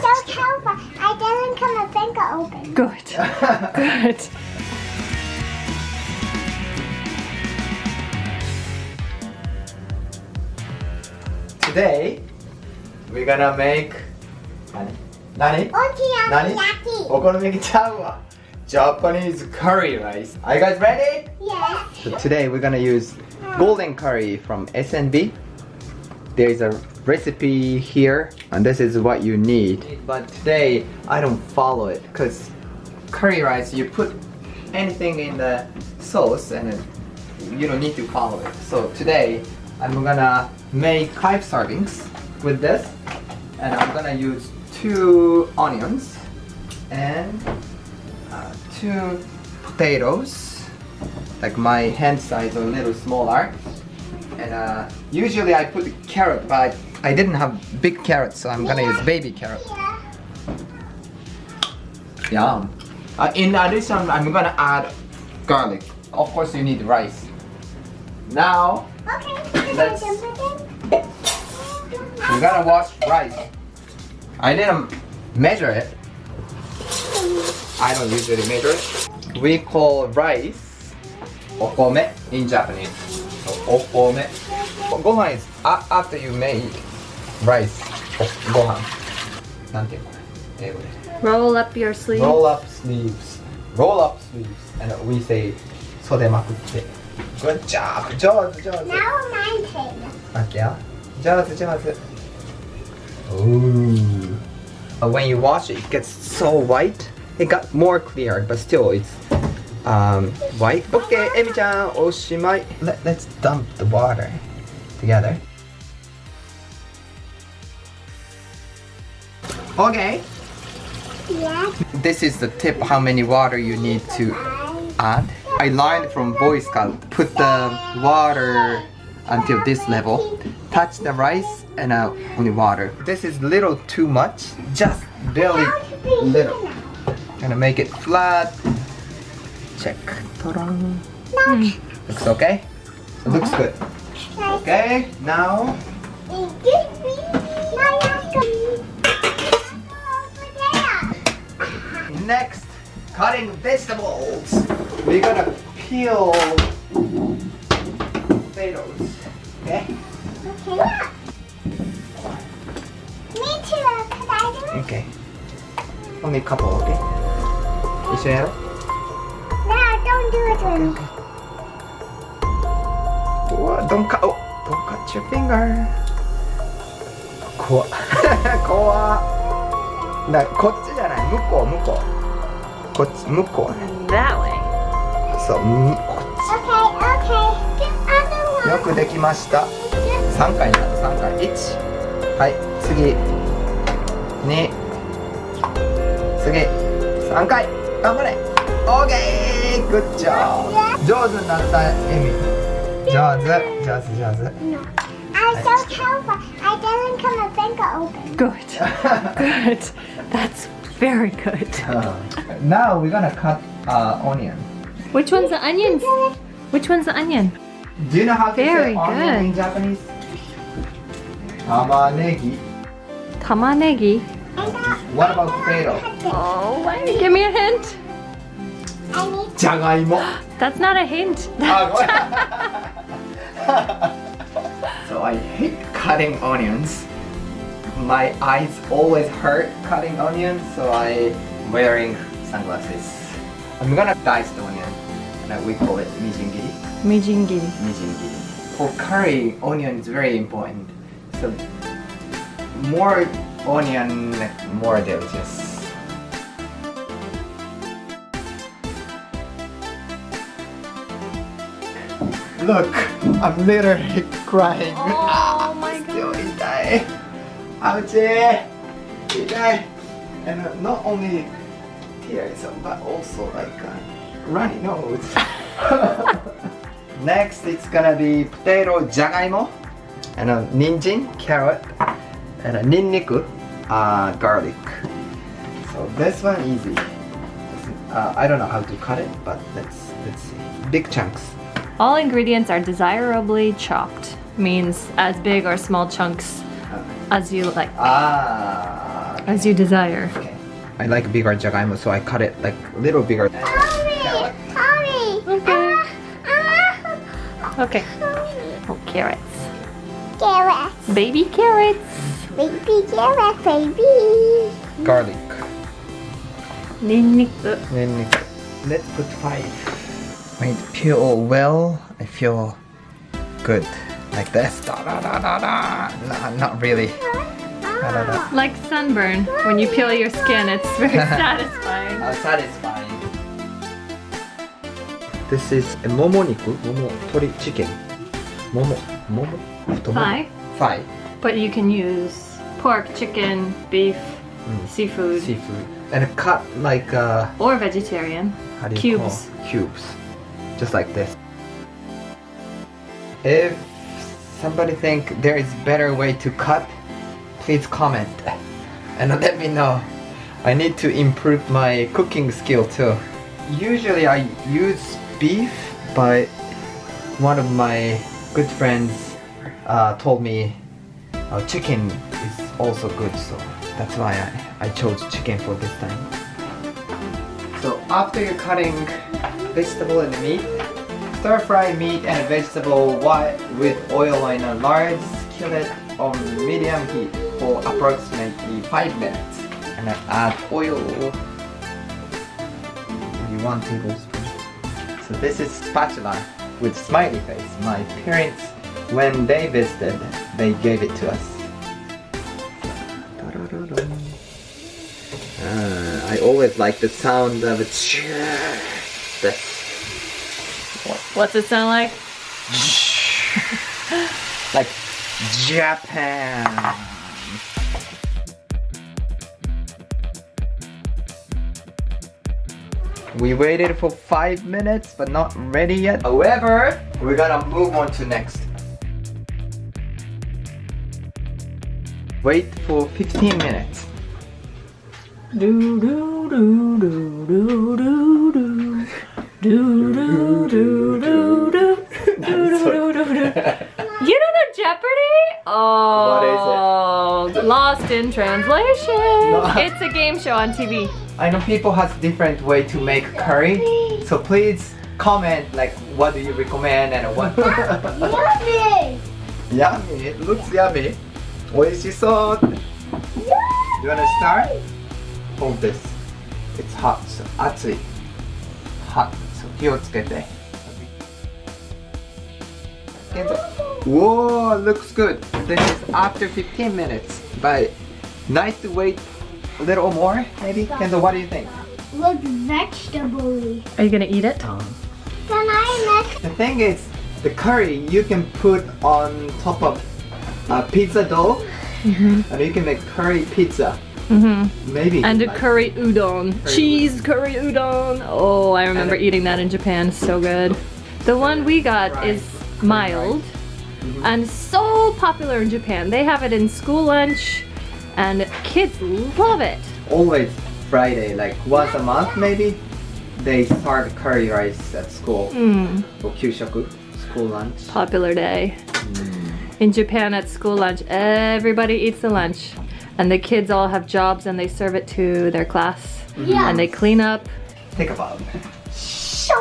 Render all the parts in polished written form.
so careful. I didn't cut my finger open. Good. Good. Today we're gonna make Nani? Okonomiyaki. Okonomiyakiちゃうわ. Japanese curry rice. Are you guys ready? Yes. So today we're gonna use golden curry from SNB. There is a recipe here and this is what you need. But today I don't follow it because curry rice you put anything in the sauce and you don't need to follow it. So today I'm gonna make 5 servings with this and I'm gonna use 2 onions and 2 potatoes, like my hand size or a little smaller. And usually I put carrot, but I didn't have big carrots, so I'm gonna use baby carrot. Yum. In addition, I'm gonna add garlic. Of course, you need rice. Now, Okay. let's. You gotta wash rice. I didn't measure it. I don't usually measure it. We call rice okome in Japanese. So okome. Gohan is after you make rice. Gohan. なんていうのこれ英語で Roll up your sleeves. Roll up sleeves. Roll up sleeves. And we say 袖まくって. Good job. 上手上手. Now my turn. 待ってよ。上手上手. Ooh. When you wash it, it gets so white. It got more clear, but still it's white. Okay, Emi-chan, oshimai. Let's dump the water together. Okay. Yes. This is the tip how many water you need to add. I learned from Boy Scout. Put the water until this level. Touch the rice and only water. This is little too much. Just barely little. Gonna make it flat. Check. Ta-da. Looks okay? It looks good. Okay, now next, cutting vegetables. We're gonna peel potatoes. Okay? Okay. Me too. Could I do it? Okay. Only a couple, okay? You sure? No, don't do it to me. What? Don't cut your finger. 怖っ怖っなこっちじゃない向こうこっち向こうね That way. そうこっ Okay, okay. The other ちよくできました3回になった3回1はい次2次3回頑張れ OK! Good job! 上手になったエミ上手上手上手 one. I'm so careful. I didn't cut my finger open. Good. Good. That's very good. Now we're gonna cut onion. Which one's the onions? Which one's the onion? Do you know how to Very say onion in good. Japanese? Tamanegi. Tamanegi. What about potato? Oh, wait, give me a hint. I need Jagaimo. That's not a hint. So I hate cutting onions. My eyes always hurt cutting onions, so I'm wearing sunglasses. I'm gonna dice the onion, and we call it mijingiri. Mijingiri. Mijingiri. For curry, onion is very important. So more onion, more delicious. Look, I'm literally crying. Oh my Still itay. Ouchie! Itay. And not only tears, but also like runny nose. Next, it's gonna be potato, jagaimo, and ninjin, carrot, and ninniku, garlic. So this one easy. I don't know how to cut it, but let's see. Big chunks. All ingredients are desirably chopped. Means as big or small chunks as you like. as you desire. Okay. I like bigger jagaimo, so I cut it like a little bigger. Mommy! Mommy! Okay. Ah, Okay. mommy. Oh, carrots. Carrots. Baby carrots. Baby carrot, baby. Garlic. Ninniku. Then let's put 5. When it peel well, I feel good. Like this. Da, da, da, da, da. Nah, not really. Da, da, da. Like sunburn. When you peel your skin, it's very satisfying. Satisfying. This is a momoniku, tori chicken. Momo. Thigh. Thigh. But you can use pork, chicken, beef, seafood, Seafood. And cut like or vegetarian. how do you Cubes. call? Cubes. Just like this. If somebody think there is better way to cut, please comment and let me know. I need to improve my cooking skill too. Usually I use beef, but one of my good friends told me chicken is also good, so that's why I chose chicken for this time. So after you're cutting vegetable and meat, stir fry meat and vegetable with oil in a large skillet on medium heat for approximately 5 minutes. And then add oil, maybe 1 tablespoon. So this is spatula with smiley face. My parents, when they visited, they gave it to us. I always like the sound of it. This. What's it sound like? Like Japan. We waited for 5 minutes but not ready yet. However, we're gonna move on to next. Wait for 15 minutes. Do do do do do do do. Do do do do do. You don't know Jeopardy? Oh, Lost in Translation. No. It's a game show on TV. I know people has different way to make curry, so please comment like what do you recommend and what. Yummy! Yummy, it looks yummy. 美味しそう. You wanna start? Hold this. It's hot, so 熱い. Hot, so 気をつけて. Whoa, looks good. This is after 15 minutes, but nice to wait a little more, maybe. Kendo, what do you think? Looks vegetable-y. Are you gonna eat it? Can I make The thing is, the curry you can put on top of pizza dough, and you can make curry pizza. Maybe. And a like- curry udon. Curry Cheese curry udon. Oh, I remember eating that in Japan. So good. The one we got is mild and so popular in Japan. They have it in school lunch and kids love it. Always Friday, like once a month maybe, they serve curry rice at school. For kyushoku, school lunch. Popular day. In Japan at school lunch, everybody eats the lunch. And the kids all have jobs and they serve it to their class. Yeah. And they clean up. Think about it. soy?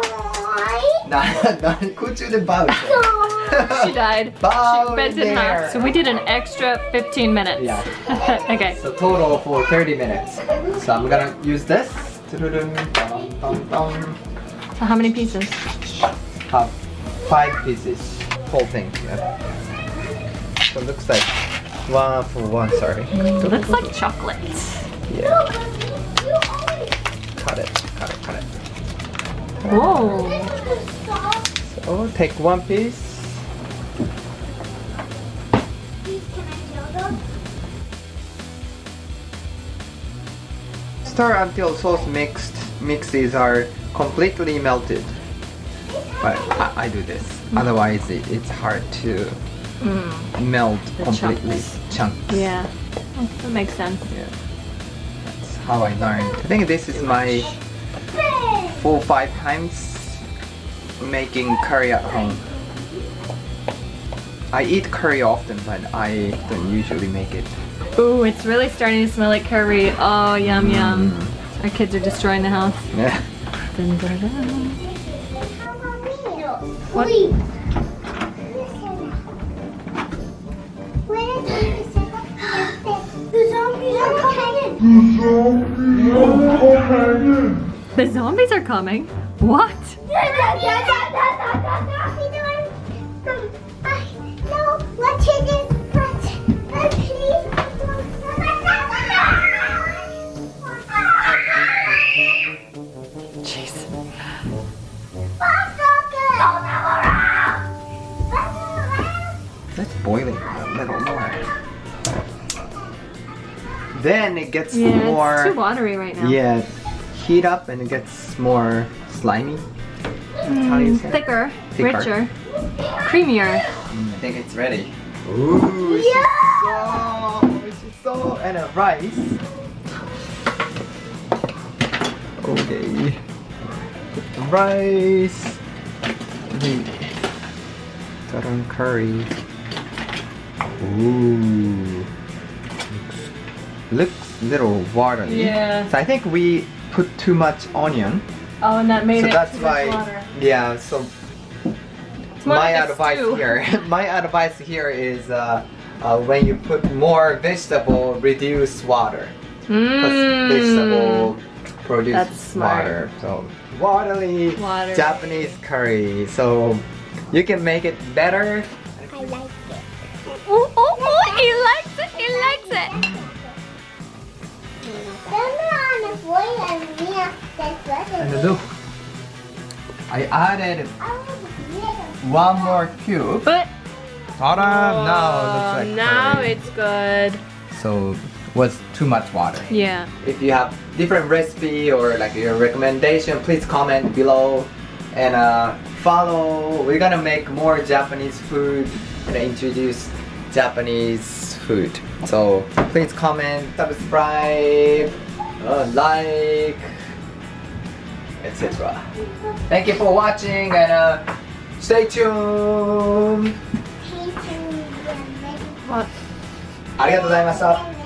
空中でバウ She died. Bow She bent in in there. half. So we did an extra 15 minutes. Yeah. Okay. So total for 30 minutes. So I'm gonna use this. Tududum, dum, dum, dum. So how many pieces? Have 5 pieces. Whole thing. Yeah. So it looks like 1 for 1, sorry. Looks like chocolate. Yeah. Cut it, cut it, cut it. Whoa. So take 1 piece. Stir until sauce mixes are completely melted. But I do this. Otherwise it's hard to melt The completely. Chunks. Yeah. Oh, that makes sense. Yeah. That's how I learned. I think this is my 4 or 5 times making curry at home. I eat curry often, but I don't usually make it Ooh, it's really starting to smell like curry. Oh, yum yum. Our kids are destroying the house. Yeah. Dun, dun, dun. What? The zombies are coming. The zombies are coming? What? No, let's hit it. Let's please. Jeez. Let's boil it a little more. Then it gets Yeah, more. it's too watery right now. Yeah, heat up and it gets more slimy. That's how you say it? Thicker, Thicker. richer, creamier. I think it's ready. Ooh, shiso, and a rice. Okay, rice. Garam curry. Ooh, looks little watery. Yeah. So I think we put too much onion. Oh, and that made So it that's too why. much water. Yeah. So It's more my like a advice stew. here, my advice here is when you put more vegetable, reduce water. Because vegetable produce That's smart. water. So watery Water. Japanese curry. So you can make it better. I like it. Oh, oh, oh, he likes it, he likes it. And look, I added one more cube. But Ta-da! Now it looks like now curry. it's good. So was too much water. Yeah. If you have different recipe or like your recommendation, please comment below and follow. We're gonna make more Japanese food and introduce Japanese food. So please comment, subscribe, like, etc. Thank you for watching and stay tuned. What? ありがとうございました。